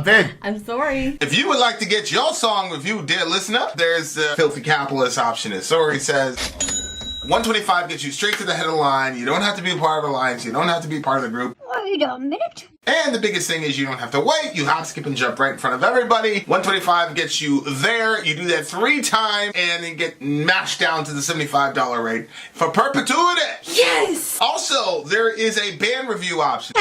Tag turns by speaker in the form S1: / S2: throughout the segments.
S1: Vin.
S2: I'm Sori.
S1: If you would like to get your song reviewed, dear listener, there's the Filthy Capitalist option. As Sori says, 125 gets you straight to the head of the line. You don't have to be a part of the alliance. You don't have to be part of the group.
S3: Wait a minute.
S1: And the biggest thing is you don't have to wait. You hop, skip, and jump right in front of everybody. 125 gets you there. You do that 3 times, and then get mashed down to the $75 rate for perpetuity.
S2: Yes!
S1: Also, there is a band review option.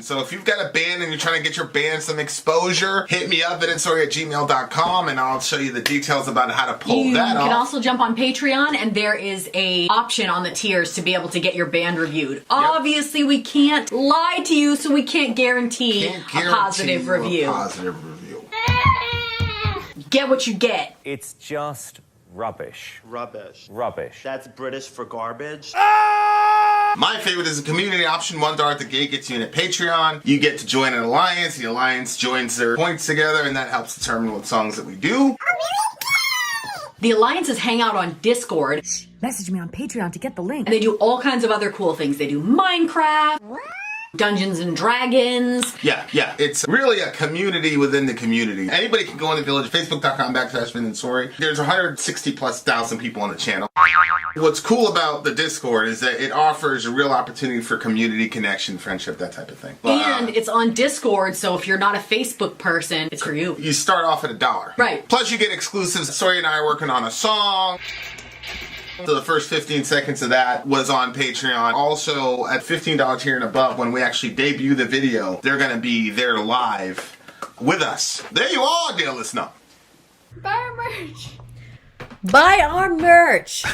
S1: So if you've got a band and you're trying to get your band some exposure, hit me up at villageXchange@gmail.com, and I'll show you the details about how to pull that off.
S2: You can also jump on Patreon, and there is a option on the tiers to be able to get your band reviewed. Obviously, we can't lie to you, so we can't guarantee a positive review. Get what you get.
S4: It's just rubbish.
S5: Rubbish.
S4: Rubbish.
S5: That's British for garbage.
S1: My favorite is the community option. $1 at the gate gets you in at Patreon. You get to join an alliance. The alliance joins their points together, and that helps determine what songs that we do.
S2: The alliances hang out on Discord.
S3: Message me on Patreon to get the link.
S2: And they do all kinds of other cool things. They do Minecraft, Dungeons and Dragons.
S1: Yeah. It's really a community within the community. Anybody can go on the village, facebook.com/Vin and Sori. There's 160,000+ people on the channel. What's cool about the Discord is that it offers a real opportunity for community connection, friendship, that type of thing.
S2: And it's on Discord, so if you're not a Facebook person, it's for you.
S1: You start off at $1.
S2: Right.
S1: Plus you get exclusives. Sori and I are working on a song. So the first 15 seconds of that was on Patreon. Also, at $15 here and above, when we actually debut the video, they're going to be there live with us. There you are, dear listener.
S2: Buy our merch.
S6: Buy our merch,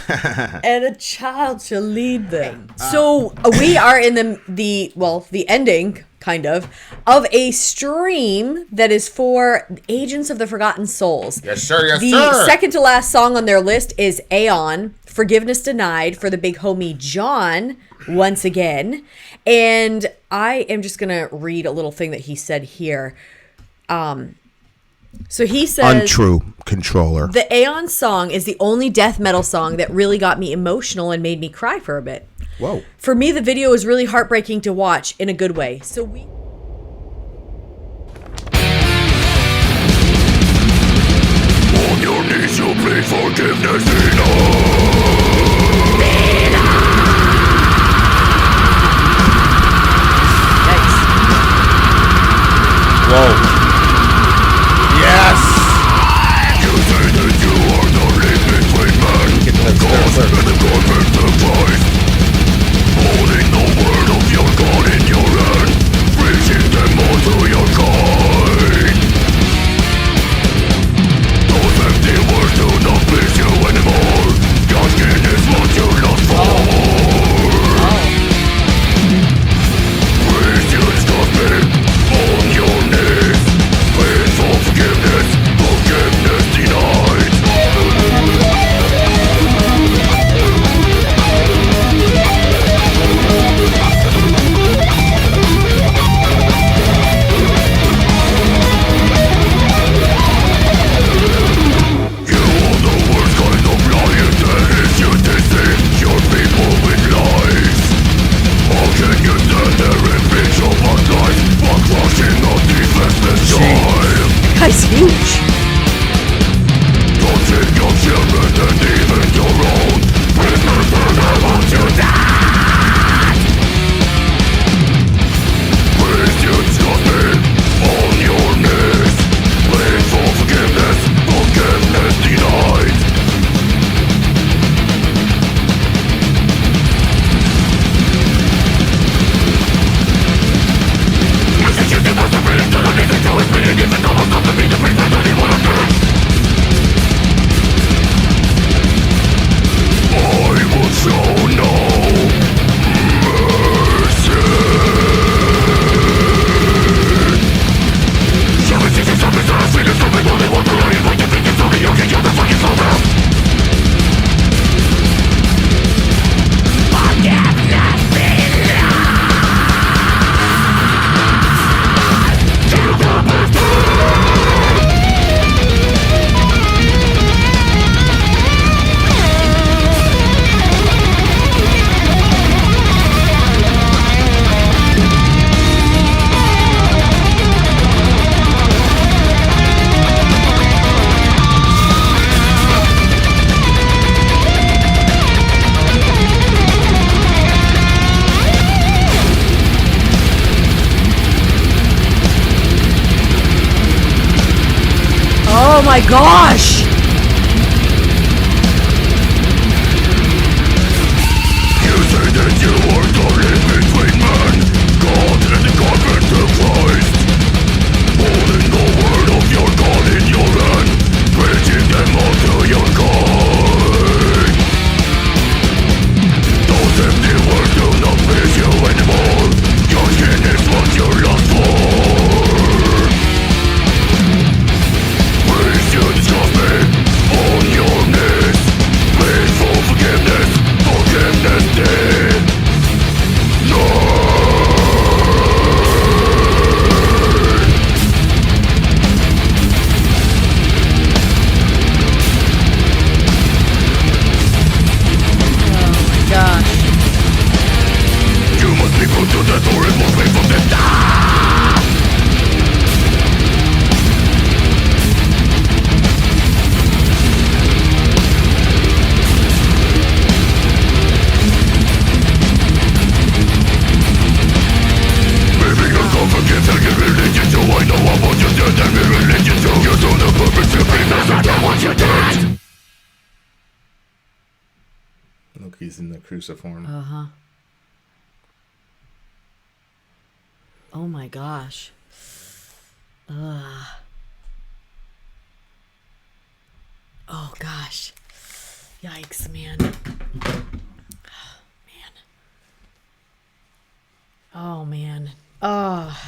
S6: and a child shall lead them. So we are in the ending, kind of a stream that is for Agents of the Forgotten Souls.
S1: Yes, sir. Yes,
S6: the
S1: sir.
S6: second to last song on their list is Aeon-Forgiveness Denied for the big homie John, once again. And I am just going to read a little thing that he said here. So he says,
S7: untrue controller.
S6: The Aeon song is the only death metal song that really got me emotional and made me cry for a bit.
S7: Whoa.
S6: For me, the video is really heartbreaking to watch in a good way. So we...
S8: On your knees you plead forgiveness denied.
S7: Whoa. Yes!
S8: You say that you are the link between man, God and the government device. Holding the word of your God in your hand, preaching them all to your kind. Those empty words do not please you anymore. Your skin is what you lost for. Please discuss me on your knees. Please for forgiveness denied.
S6: Oh my gosh!
S8: You say that you are the link between man, God, and the carpenter Christ. Holding the word of your God in your hand, preaching them unto your God. Those empty words do not please you anymore. Your skin is what you lost for. Please you discuss me on your knees. Please for forgiveness, forgiveness denied.
S6: Gosh.
S8: You must be put to death or it must be from the death. Maybe you're gonna forgive and give religion to. I know I want you dead and give religion to. You do the purpose to be because I want you dead.
S7: Look, he's in the cruciform.
S6: Oh my gosh. Ugh. Oh gosh. Yikes, man. Man. Oh man. Oh.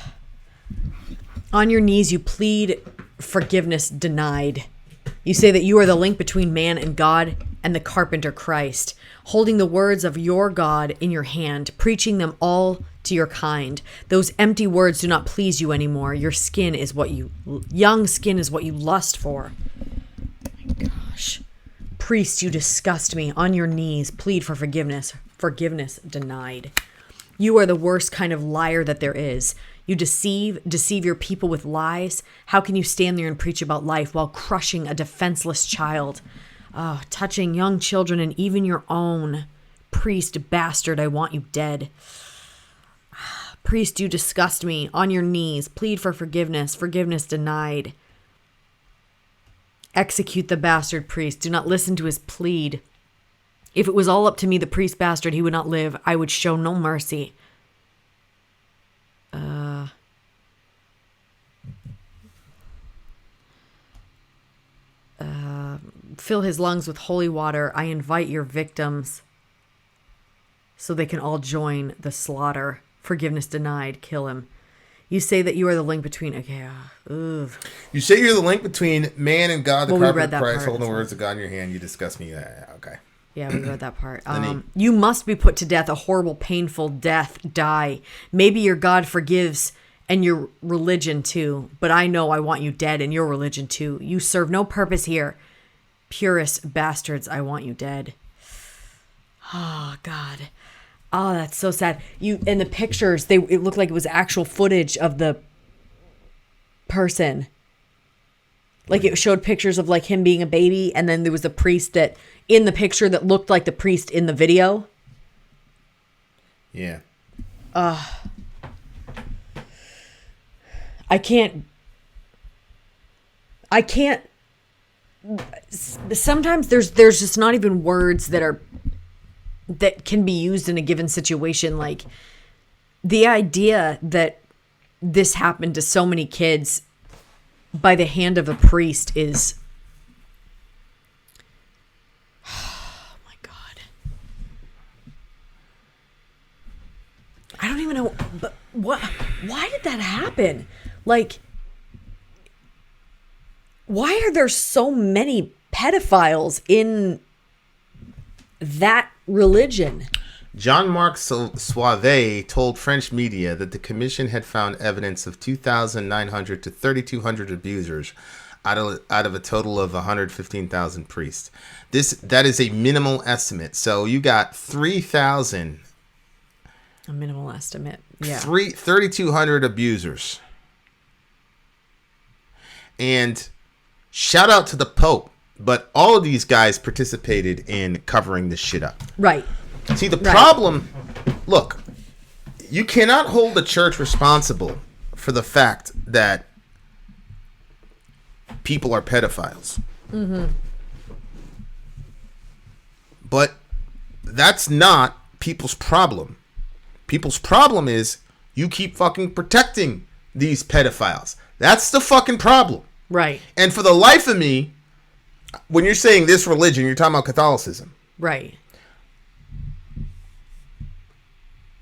S6: On your knees you plead forgiveness denied. You say that you are the link between man and God and the carpenter Christ, holding the words of your God in your hand, preaching them all to your kind. Those empty words do not please you anymore. Your skin is what you, young skin is what you lust for. Oh my gosh. Priest, you disgust me. On your knees, plead for forgiveness. Forgiveness denied. You are the worst kind of liar that there is. You deceive your people with lies. How can you stand there and preach about life while crushing a defenseless child? Oh, touching young children and even your own. Priest, bastard, I want you dead. Priest, you disgust me. On your knees, plead for forgiveness. Forgiveness denied. Execute the bastard priest. Do not listen to his plead. If it was all up to me, the priest bastard, he would not live. I would show no mercy. Fill his lungs with holy water. I invite your victims so they can all join the slaughter. Forgiveness denied. Kill him. You say that you are the link between... Okay. Ugh.
S7: You say you're the link between man and God, the
S6: Well, we read
S7: carpenter
S6: that
S7: Christ,
S6: part.
S7: holding the words of God in your hand. You discuss me. Okay.
S6: Yeah, we read that part.
S7: Then
S6: You must be put to death, a horrible, painful death. Die. Maybe your God forgives and your religion too, but I know I want you dead and your religion too. You serve no purpose here. Purest bastards, I want you dead. Oh, God. Oh, that's so sad. You in the pictures, it looked like it was actual footage of the person. Like it showed pictures of like him being a baby, and then there was a priest that in the picture that looked like the priest in the video.
S7: Yeah.
S6: I can't. Sometimes there's just not even words that can be used in a given situation. Like the idea that this happened to so many kids by the hand of a priest is, oh my God. I don't even know, but why did that happen? Like, why are there so many pedophiles in that religion?
S7: Jean-Marc Sauvé told French media that the commission had found evidence of 2,900 to 3,200 abusers out of a total of 115,000 priests. That is a minimal estimate. So you got 3,000.
S6: A minimal estimate. Yeah.
S7: 3,200 abusers. And shout out to the Pope, but all of these guys participated in covering this shit up.
S6: Right.
S7: See, the problem, look, you cannot hold the church responsible for the fact that people are pedophiles. But that's not people's problem. People's problem is you keep fucking protecting these pedophiles. That's the fucking problem.
S6: Right.
S7: And for the life of me, when you're saying this religion, you're talking about Catholicism.
S6: Right.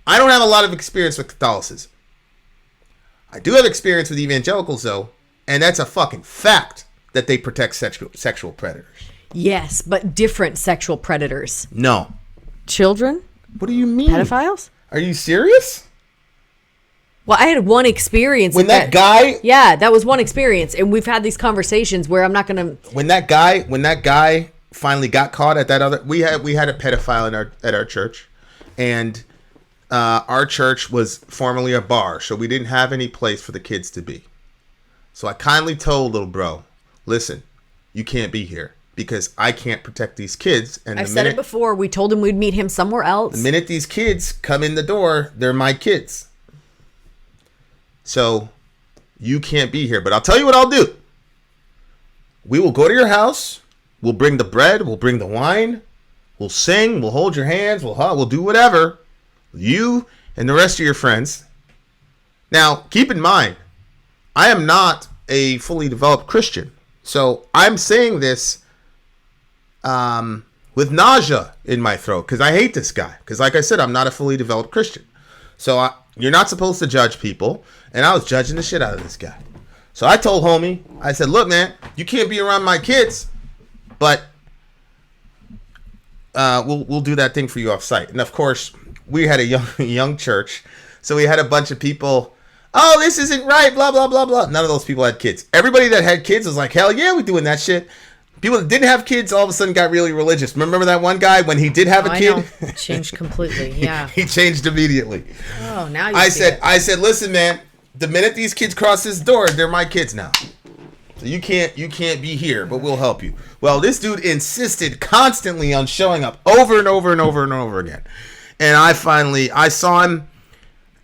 S7: I don't have a lot of experience with Catholicism. I do have experience with evangelicals, though, and that's a fucking fact that they protect sexual predators.
S6: Yes, but different sexual predators.
S7: No.
S6: Children?
S7: What do you mean?
S6: Pedophiles?
S7: Are you serious?
S6: Well, I had one experience.
S7: When that guy...
S6: Yeah, that was one experience. And we've had these conversations where I'm not going to...
S7: When that guy finally got caught at that other... We had a pedophile at our church. And our church was formerly a bar. So we didn't have any place for the kids to be. So I kindly told little bro, listen, you can't be here. Because I can't protect these kids. And
S6: I've said it before. We told him we'd meet him somewhere else.
S7: The minute these kids come in the door, they're my kids. So you can't be here. But I'll tell you what I'll do. We will go to your house. We'll bring the bread. We'll bring the wine. We'll sing. We'll hold your hands. We'll do whatever. You and the rest of your friends. Now, keep in mind, I am not a fully developed Christian. So I'm saying this with nausea in my throat because I hate this guy. Because like I said, I'm not a fully developed Christian. So you're not supposed to judge people. And I was judging the shit out of this guy. So I told homie, I said, look, man, you can't be around my kids. But we'll do that thing for you off site. And of course, we had a young church. So we had a bunch of people. Oh, this isn't right. Blah, blah, blah, blah. None of those people had kids. Everybody that had kids was like, hell yeah, we're doing that shit. People that didn't have kids all of a sudden got really religious. Remember that one guy when he did have a kid?
S6: I know. Changed completely. Yeah.
S7: He changed immediately.
S6: Oh, now you
S7: I
S6: see
S7: said,
S6: it.
S7: I said, listen, man, the minute these kids cross this door, they're my kids now. So you can't be here, but we'll help you. Well, this dude insisted constantly on showing up over and over and over and over again. And I saw him.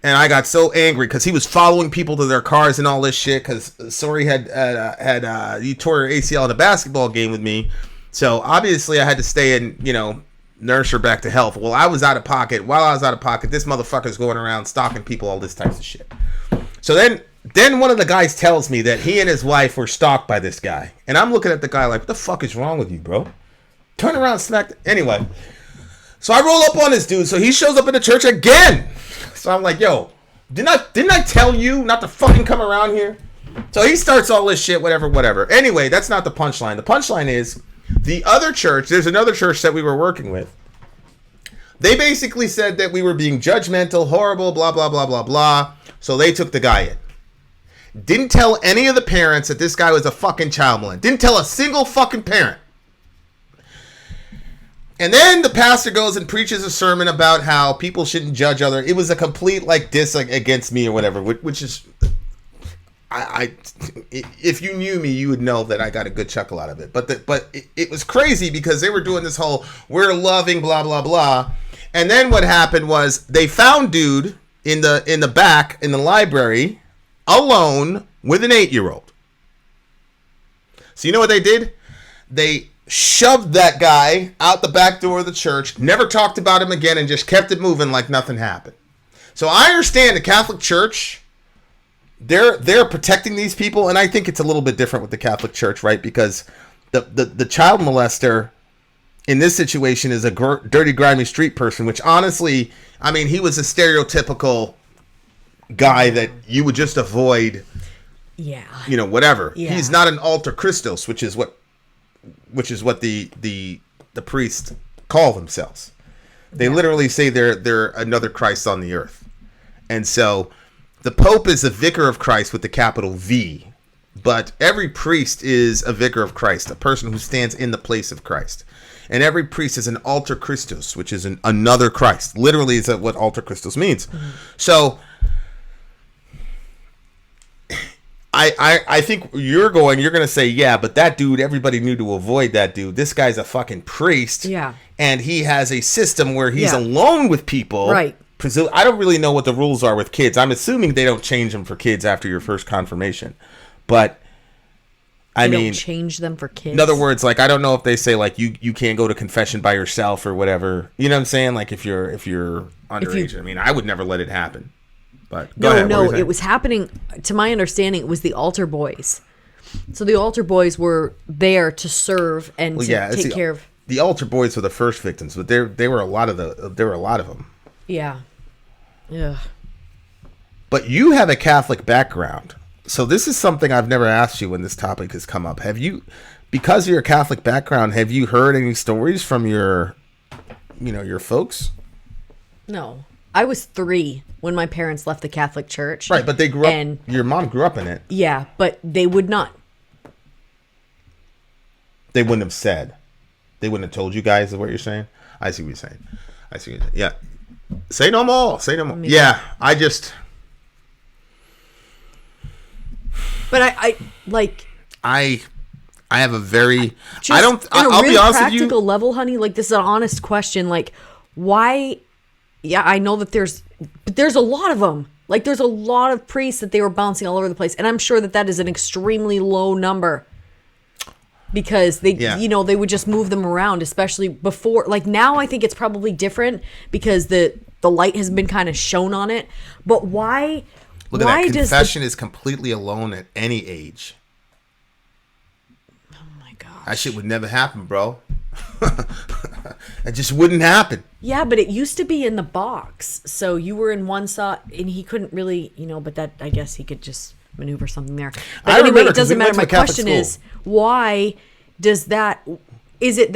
S7: And I got so angry because he was following people to their cars and all this shit. Because Sori he tore her ACL in a basketball game with me, so obviously I had to stay and nurse her back to health. Well, I was out of pocket. While I was out of pocket, this motherfucker's going around stalking people, all this types of shit. So then one of the guys tells me that he and his wife were stalked by this guy, and I'm looking at the guy like, what the fuck is wrong with you, bro? Turn around, anyway. So I roll up on this dude. So he shows up in the church again. So I'm like, yo, didn't I tell you not to fucking come around here? So he starts all this shit, whatever. Anyway, that's not the punchline. The punchline is the other church, there's another church that we were working with. They basically said that we were being judgmental, horrible, blah, blah, blah, blah, blah. So they took the guy in. Didn't tell any of the parents that this guy was a fucking child molester. Didn't tell a single fucking parent. And then the pastor goes and preaches a sermon about how people shouldn't judge other. It was a complete diss against me or whatever, which is, if you knew me, you would know that I got a good chuckle out of it. But it was crazy because they were doing this whole we're loving blah blah blah, and then what happened was they found dude in the back in the library alone with an 8-year-old. So you know what they did? They shoved that guy out the back door of the church, never talked about him again, and just kept it moving like nothing happened. So I understand the Catholic Church, they're protecting these people, and I think it's a little bit different with the Catholic Church, right? Because the child molester in this situation is a dirty, grimy street person, which honestly, I mean, he was a stereotypical guy that you would just avoid.
S6: Yeah.
S7: Whatever.
S6: Yeah.
S7: He's not an alter Christos, which is what the priests call themselves. They literally say they're another Christ on the earth. And so the Pope is a vicar of Christ with the capital V, but every priest is a vicar of Christ, a person who stands in the place of Christ. And every priest is an alter Christos, which is another Christ. Literally is what alter Christos means. Mm-hmm. So I think you're going to say, yeah, but that dude, everybody knew to avoid that dude. This guy's a fucking priest.
S6: Yeah.
S7: And he has a system where he's alone with people.
S6: Right.
S7: I don't really know what the rules are with kids. I'm assuming they don't change them for kids after your first confirmation. But
S6: They
S7: mean,
S6: don't change them for kids.
S7: in other words, like, I don't know if they say like you can't go to confession by yourself or whatever. You know what I'm saying? Like if you're underage. I mean, I would never let it happen. But go ahead,
S6: no, it was happening. To my understanding, it was the altar boys. So the altar boys were there to serve and take care of.
S7: The altar boys were the first victims, but there were a lot of them.
S6: Yeah. Yeah.
S7: But you have a Catholic background. So this is something I've never asked you when this topic has come up. Have you, because of your Catholic background, have you heard any stories from your folks?
S6: No. I was 3 when my parents left the Catholic Church.
S7: Right, but they grew up, your mom grew up in it.
S6: Yeah, but they would not.
S7: They wouldn't have said. They wouldn't have told you guys is what you're saying? I see what you're saying. Yeah. Say no more. Yeah, I just... But
S6: I like...
S7: I have a very...
S6: I'll
S7: be honest with you.
S6: Practical level, honey, like, this is an honest question. Like, why... Yeah, I know that there's a lot of them. Like, there's a lot of priests that they were bouncing all over the place. And I'm sure that is an extremely low number. Because they would just move them around, especially before. Like, now I think it's probably different because the light has been kind of shown on it. But why...
S7: Look at that. Confession is completely alone at any age.
S6: Oh, my gosh.
S7: That shit would never happen, bro. It just wouldn't happen.
S6: Yeah, but it used to be in the box. So you were in one side, and he couldn't really, but that, I guess he could just maneuver something there. But anyway, it doesn't matter. My question is, why does that... Is it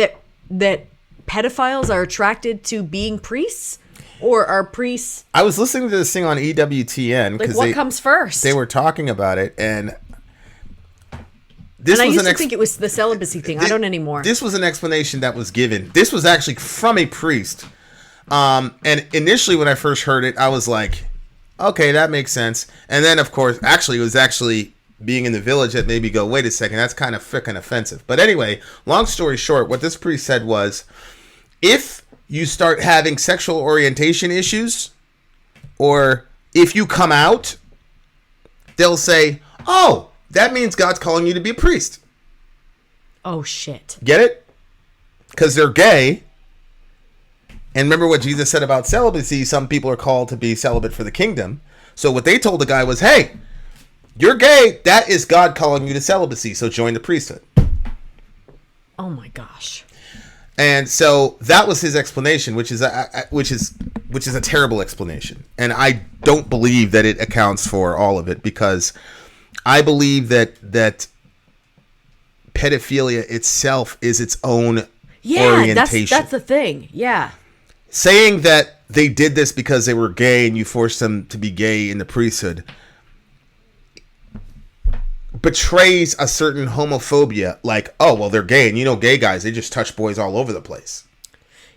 S6: that pedophiles are attracted to being priests? Or are priests...
S7: I was listening to this thing on EWTN.
S6: Like, what comes first?
S7: They were talking about it, and...
S6: I used to think it was the celibacy thing. I don't anymore.
S7: This was an explanation that was given. This was actually from a priest. And initially when I first heard it, I was like, okay, that makes sense. And then, of course, it was being in the village that made me go, wait a second, that's kind of freaking offensive. But anyway, long story short, what this priest said was, if you start having sexual orientation issues, or if you come out, they'll say, oh, that means God's calling you to be a priest.
S6: Oh, shit.
S7: Get it? Because they're gay. And remember what Jesus said about celibacy, some people are called to be celibate for the kingdom. So what they told the guy was, hey, you're gay, that is God calling you to celibacy, so join the priesthood.
S6: Oh my gosh.
S7: And so that was his explanation, which is a terrible explanation. And I don't believe that it accounts for all of it, because I believe that pedophilia itself is its own orientation.
S6: That's the thing. Yeah.
S7: Saying that they did this because they were gay and you forced them to be gay in the priesthood betrays a certain homophobia, like, oh, well, they're gay, and gay guys, they just touch boys all over the place.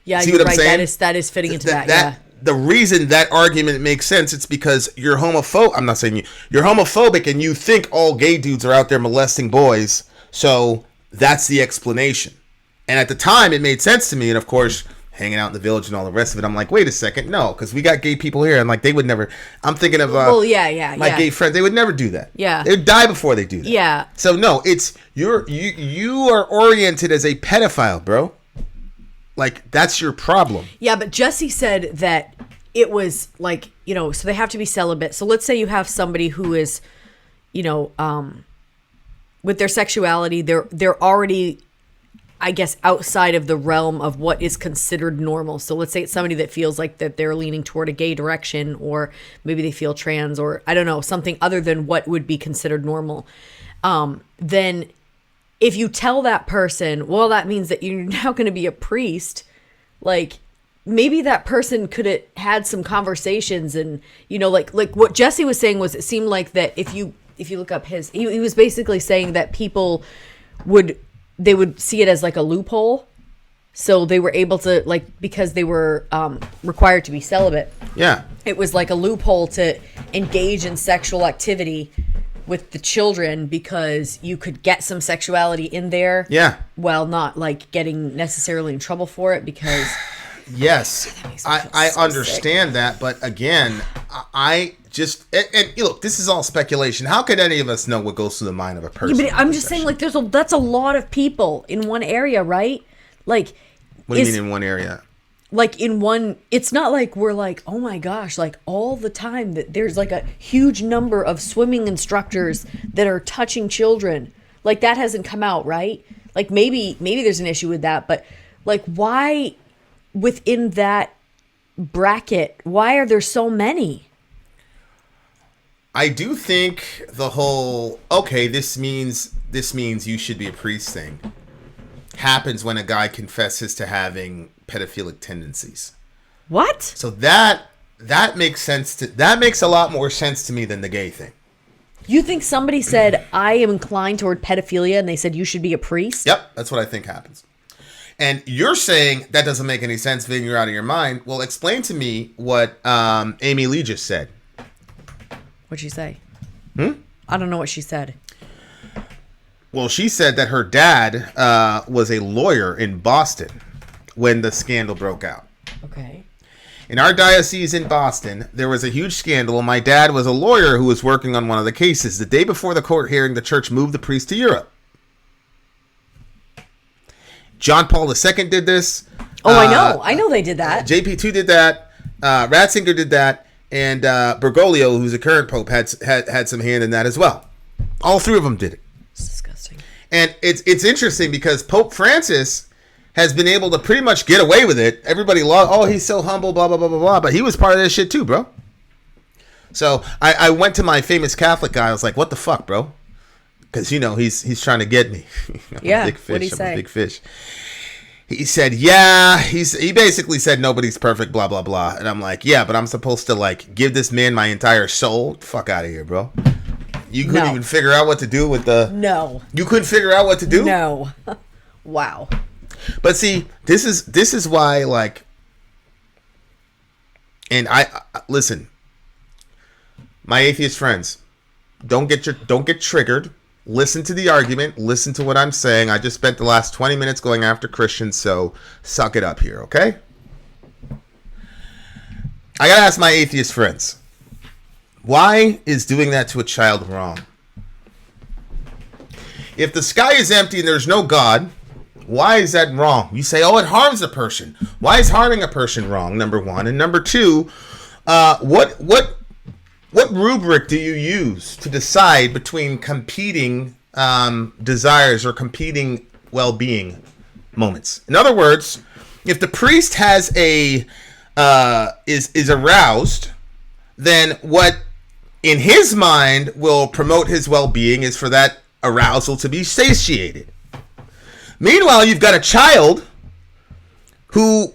S6: Yeah,
S7: see
S6: you're
S7: what I'm
S6: right.
S7: saying?
S6: That is fitting into that. Yeah.
S7: The reason that argument makes sense, it's because you're homophobic. I'm not saying you're homophobic, and you think all gay dudes are out there molesting boys. So that's the explanation. And at the time, it made sense to me. And of course, hanging out in the village and all the rest of it, I'm like, wait a second, no, because we got gay people here, and like they would never. I'm thinking of my gay friends. They would never do that.
S6: Yeah,
S7: they would die before they do that.
S6: Yeah.
S7: So no, it's you are oriented as a pedophile, bro. Like, that's your problem.
S6: Yeah, but Jesse said that it was like, so they have to be celibate. So let's say you have somebody who is, with their sexuality, they're already, I guess, outside of the realm of what is considered normal. So let's say it's somebody that feels like that they're leaning toward a gay direction, or maybe they feel trans, or I don't know, something other than what would be considered normal. Then if you tell that person, well, that means that you're now going to be a priest, like, maybe that person could have had some conversations, and, like what Jesse was saying was, it seemed like that if you look up he was basically saying that people would see it as like a loophole. So they were able to, like, because they were required to be celibate.
S7: Yeah.
S6: It was like a loophole to engage in sexual activity with the children, because you could get some sexuality in there.
S7: Yeah.
S6: While not like getting necessarily in trouble for it, because
S7: Yes, I understand that, but again, I just and look, this is all speculation. How could any of us know what goes through the mind of a person?
S6: Yeah, but I'm just saying, like, that's a lot of people in one area, right? Like,
S7: what do you mean in one area?
S6: Like in one, it's not like we're like, oh my gosh, like all the time that there's like a huge number of swimming instructors that are touching children. Like that hasn't come out, right? Like maybe there's an issue with that, but like why within that bracket, why are there so many?
S7: I do think the whole, okay, this means you should be a priest thing happens when a guy confesses to having pedophilic tendencies.
S6: What?
S7: So that makes sense that makes a lot more sense to me than the gay thing.
S6: You think somebody said, I am inclined toward pedophilia, and they said you should be a priest?
S7: Yep, that's what I think happens. And you're saying that doesn't make any sense, Vin, you're out of your mind. Well, explain to me what Amy Lee just said.
S6: What'd she say? I don't know what she said.
S7: Well, she said that her dad was a lawyer in Boston when the scandal broke out.
S6: Okay.
S7: In our diocese in Boston, there was a huge scandal, and my dad was a lawyer who was working on one of the cases. The day before the court hearing, the church moved the priest to Europe. John Paul II did this.
S6: Oh, I know they did that.
S7: JP2 did that. Ratzinger did that. And Bergoglio, who's the current pope, had some hand in that as well. All three of them did it.
S6: It's disgusting.
S7: And it's interesting because Pope Francis has been able to pretty much get away with it. Everybody he's so humble, blah, blah, blah, blah, blah. But he was part of this shit too, bro. So I went to my famous Catholic guy. I was like, what the fuck, bro? Because, he's trying to get me.
S6: Yeah,
S7: big fish.
S6: what'd he say?
S7: I'm a big fish. He said, yeah, he basically said nobody's perfect, blah, blah, blah. And I'm like, yeah, but I'm supposed to, like, give this man my entire soul? Fuck out of here, bro. You couldn't even figure out what to do with the...
S6: No.
S7: You couldn't figure out what to do?
S6: No. Wow.
S7: But see, this is why, like... And I listen, my atheist friends, don't get triggered. Listen to the argument. Listen to what I'm saying. I just spent the last 20 minutes going after Christians, so suck it up here, okay? I gotta ask my atheist friends, why is doing that to a child wrong? If the sky is empty and there's no God, why is that wrong? You say, oh, it harms a person. Why is harming a person wrong, number one? And number two, what rubric do you use to decide between competing desires or competing well-being moments? In other words, if the priest has is aroused, then what in his mind will promote his well-being is for that arousal to be satiated. Meanwhile, you've got a child who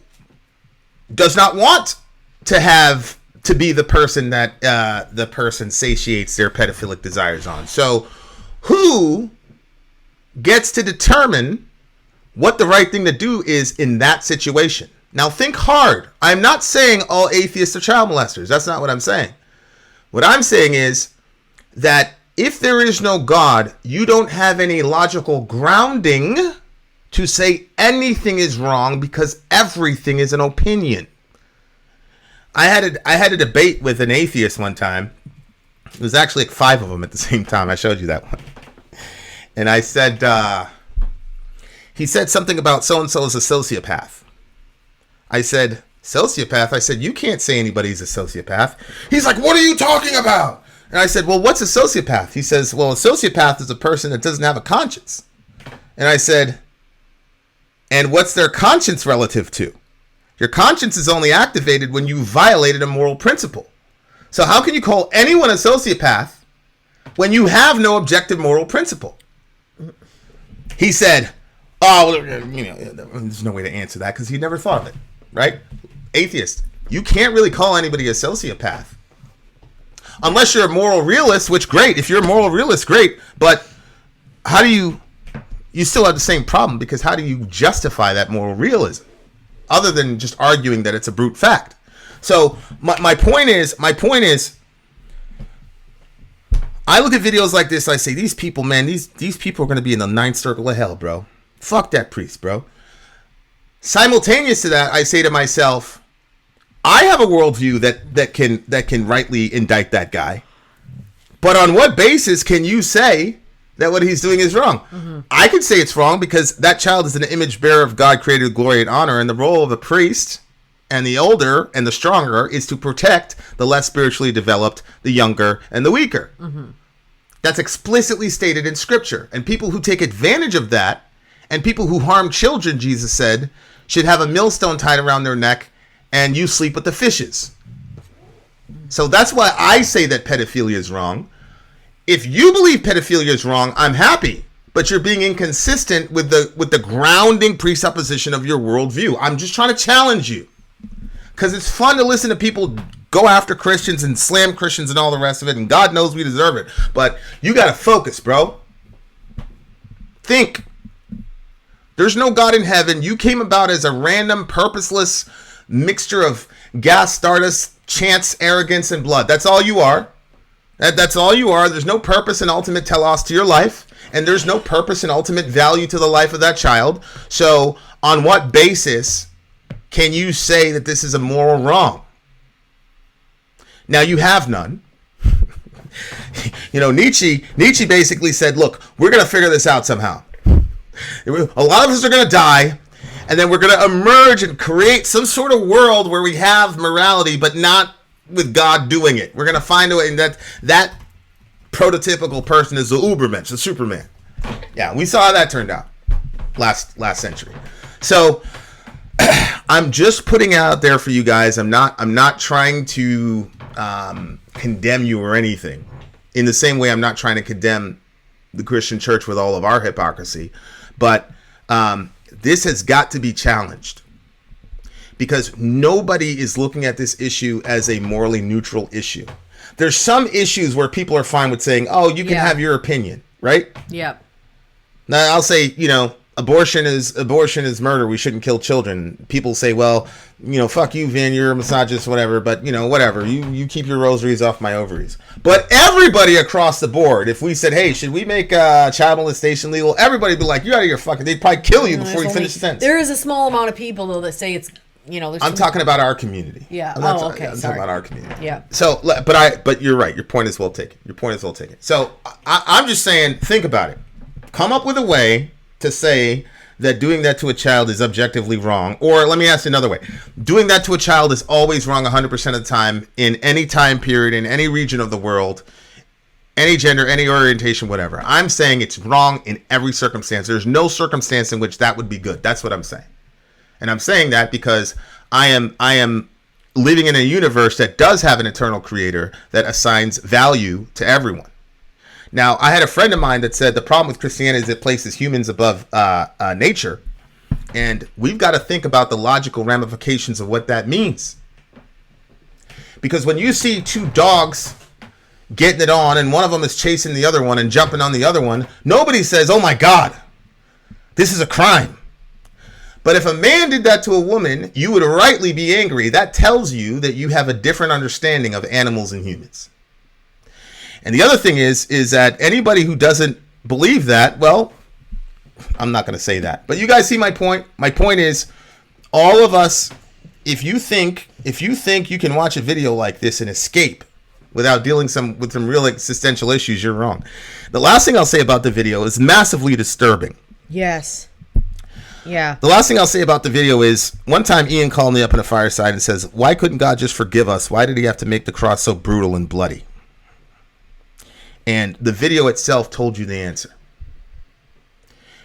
S7: does not want to be the person that the person satiates their pedophilic desires on. So who gets to determine what the right thing to do is in that situation? Now think hard. I'm not saying all atheists are child molesters. That's not what I'm saying. What I'm saying is that if there is no God, you don't have any logical grounding to say anything is wrong because everything is an opinion. I had a debate with an atheist one time. It was actually like 5 of them at the same time. I showed you that one. And I said, he said something about so-and-so is a sociopath. I said, sociopath? I said, you can't say anybody's a sociopath. He's like, what are you talking about? And I said, well, what's a sociopath? He says, well, a sociopath is a person that doesn't have a conscience. And I said, and what's their conscience relative to? Your conscience is only activated when you violated a moral principle. So how can you call anyone a sociopath when you have no objective moral principle? He said, oh, there's no way to answer that because he never thought of it, right? Atheist, you can't really call anybody a sociopath. Unless you're a moral realist, which great. If you're a moral realist, great. But how do you still have the same problem because how do you justify that moral realism? Other than just arguing that it's a brute fact. So my point is, I look at videos like this, I say, these people, man, these people are going to be in the 9th circle of hell, bro. Fuck that priest, bro. Simultaneous to that, I say to myself, I have a worldview that can rightly indict that guy. But on what basis can you say that what he's doing is wrong? Mm-hmm. I can say it's wrong because that child is an image bearer of God created with glory and honor, and the role of the priest and the older and the stronger is to protect the less spiritually developed, the younger and the weaker. Mm-hmm. That's explicitly stated in Scripture. And people who take advantage of that, and people who harm children, Jesus said, should have a millstone tied around their neck, and you sleep with the fishes. So that's why I say that pedophilia is wrong. If you believe pedophilia is wrong, I'm happy. But you're being inconsistent with the grounding presupposition of your worldview. I'm just trying to challenge you. Because it's fun to listen to people go after Christians and slam Christians and all the rest of it. And God knows we deserve it. But you got to focus, bro. Think. There's no God in heaven. You came about as a random, purposeless mixture of gas, stardust, chance, arrogance, and blood. That's all you are. That's all you are. There's no purpose and ultimate telos to your life. And there's no purpose and ultimate value to the life of that child. So on what basis can you say that this is a moral wrong? Now, you have none. Nietzsche basically said, look, we're going to figure this out somehow. A lot of us are going to die, and then we're going to emerge and create some sort of world where we have morality, but not with God doing it. We're going to find a way, and that prototypical person is the Ubermensch, the Superman. Yeah, we saw how that turned out last century. So I'm just putting out there for you guys. I'm not trying to condemn you or anything. In the same way, I'm not trying to condemn the Christian church with all of our hypocrisy. But this has got to be challenged because nobody is looking at this issue as a morally neutral issue. There's some issues where people are fine with saying, oh, you can have your opinion, right?
S6: Yep.
S7: Now, I'll say, abortion is murder. We shouldn't kill children. People say, well, fuck you, Vin, you're a misogynist, whatever. But, whatever. You keep your rosaries off my ovaries. But everybody across the board, if we said, hey, should we make child molestation legal? Everybody would be like, you're out of your fucking... They'd probably kill you before you finish the sentence.
S6: There is a small amount of people, though, that say it's...
S7: I'm talking about our community.
S6: Yeah.
S7: I'm
S6: okay.
S7: talking about our community.
S6: Yeah.
S7: So, but you're right. Your point is well taken. So, I'm just saying, think about it. Come up with a way to say that doing that to a child is objectively wrong. Or let me ask you another way. Doing that to a child is always wrong 100% of the time in any time period, in any region of the world, any gender, any orientation, whatever. I'm saying it's wrong in every circumstance. There's no circumstance in which that would be good. That's what I'm saying. And I'm saying that because I am living in a universe that does have an eternal creator that assigns value to everyone. Now, I had a friend of mine that said the problem with Christianity is it places humans above nature. And we've got to think about the logical ramifications of what that means. Because when you see two dogs getting it on and one of them is chasing the other one and jumping on the other one, nobody says, oh my God, this is a crime. But if a man did that to a woman, you would rightly be angry. That tells you that you have a different understanding of animals and humans. And the other thing is that anybody who doesn't believe that, well, I'm not going to say that. But you guys see my point? My point is, all of us, if you think you can watch a video like this and escape without dealing with some real existential issues, you're wrong. The last thing I'll say about the video is massively disturbing.
S6: Yes. Yeah.
S7: The last thing I'll say about the video is, one time Ian called me up in a fireside and says, why couldn't God just forgive us? Why did he have to make the cross so brutal and bloody? And the video itself told you the answer.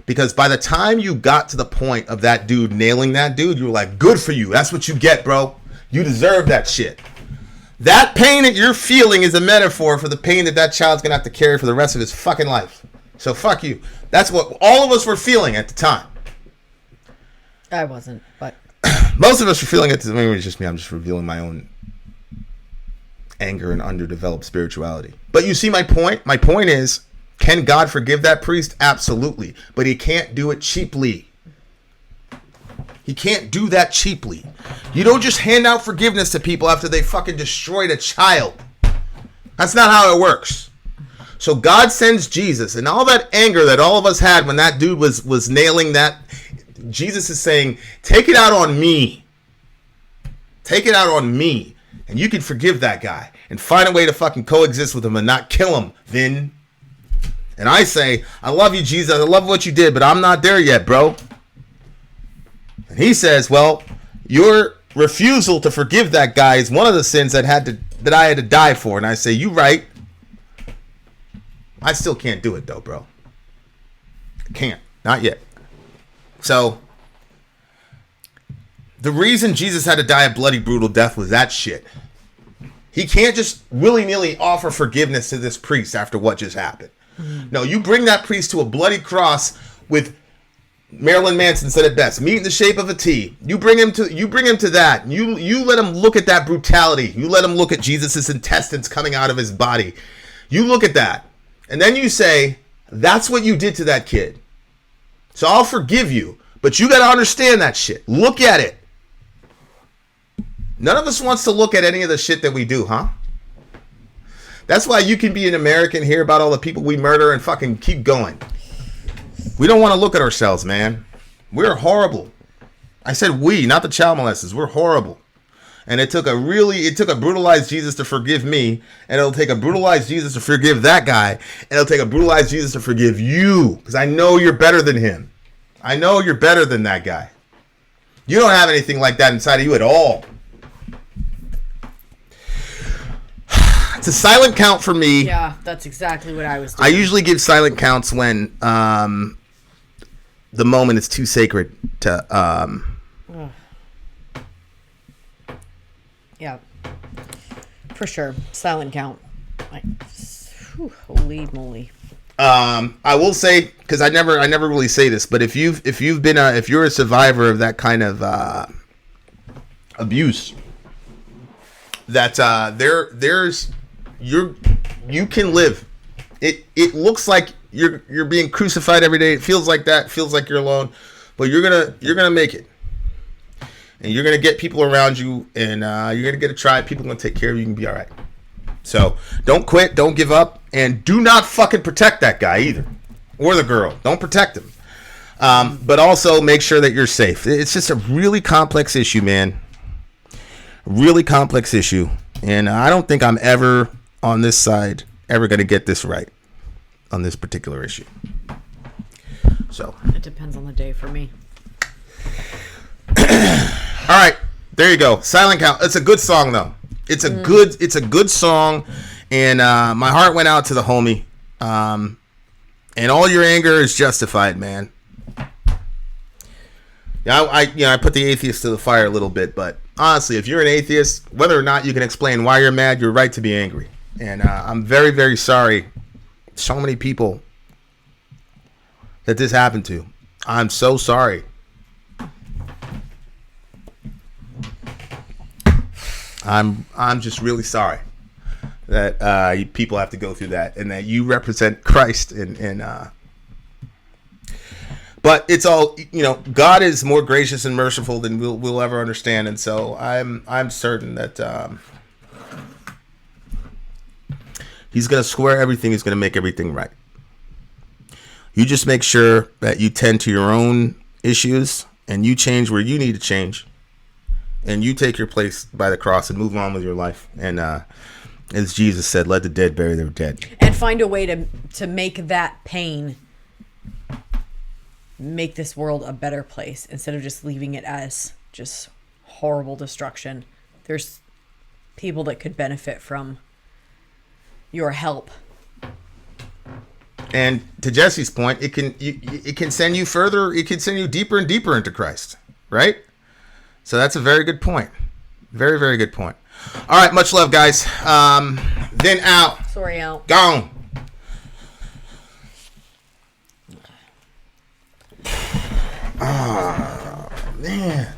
S7: Because by the time you got to the point of that dude nailing that dude, you were like, good for you. That's what you get, bro. You deserve that shit. That pain that you're feeling is a metaphor for the pain that child's going to have to carry for the rest of his fucking life. So fuck you. That's what all of us were feeling at the time.
S6: I wasn't, but...
S7: Most of us were feeling it. Maybe it's just me. I'm just revealing my own anger and underdeveloped spirituality. But you see my point? My point is, can God forgive that priest? Absolutely. But he can't do it cheaply. He can't do that cheaply. You don't just hand out forgiveness to people after they fucking destroyed a child. That's not how it works. So God sends Jesus, and all that anger that all of us had when that dude was nailing that... Jesus is saying, take it out on me. Take it out on me. And you can forgive that guy and find a way to fucking coexist with him and not kill him, Vin. And I say, I love you, Jesus. I love what you did, but I'm not there yet, bro. And he says, well, your refusal to forgive that guy is one of the sins that I had to die for. And I say, you right. I still can't do it though, bro. I can't. Not yet. So, the reason Jesus had to die a bloody, brutal death was that shit. He can't just willy-nilly offer forgiveness to this priest after what just happened. No, you bring that priest to a bloody cross with Marilyn Manson said it best, meat in the shape of a T. You bring him to that. You let him look at that brutality. You let him look at Jesus' intestines coming out of his body. You look at that. And then you say, that's what you did to that kid. So I'll forgive you. But you got to understand that shit. Look at it. None of us wants to look at any of the shit that we do, huh? That's why you can be an American, hear about all the people we murder, and fucking keep going. We don't want to look at ourselves, man. We're horrible. I said we, not the child molesters. We're horrible. And it took a brutalized Jesus to forgive me, and it'll take a brutalized Jesus to forgive that guy, and it'll take a brutalized Jesus to forgive you, because I know you're better than him. I know you're better than that guy. You don't have anything like that inside of you at all. It's a silent count for me.
S6: Yeah, that's exactly what I was doing.
S7: I usually give silent counts when the moment is too sacred to...
S6: Yeah, for sure. Silent count. Holy moly.
S7: I will say, because I never really say this, but if you're a survivor of that kind of abuse, that you can live. It looks like you're being crucified every day. It feels like that. It feels like you're alone, but you're gonna make it. And you're going to get people around you, and you're going to get a tribe. People are going to take care of you. You can be all right. So don't quit. Don't give up. And do not fucking protect that guy either. Or the girl. Don't protect him. But also make sure that you're safe. It's just a really complex issue, man. Really complex issue. And I don't think I'm ever on this side ever going to get this right on this particular issue. So
S6: it depends on the day for me.
S7: All right, there you go. Silent Count. It's a good song though. It's a good song, and my heart went out to the homie. And all your anger is justified, man. Yeah, I put the atheist to the fire a little bit, but honestly, if you're an atheist, whether or not you can explain why you're mad, you're right to be angry. And I'm very, very sorry. So many people that this happened to. I'm so sorry. I'm just really sorry that people have to go through that, and that you represent Christ, and but it's all, God is more gracious and merciful than we'll ever understand, and so I'm certain that He's gonna square everything. He's gonna make everything right. You just make sure that you tend to your own issues, and you change where you need to change. And you take your place by the cross and move on with your life. And as Jesus said, let the dead bury their dead.
S6: And find a way to make that pain make this world a better place instead of just leaving it as just horrible destruction. There's people that could benefit from your help.
S7: And to Jesse's point, it can send you further. It can send you deeper and deeper into Christ, right? So that's a very good point. Very, very good point. All right, much love, guys. Then out.
S6: Sorry, out.
S7: Gone. Oh, man.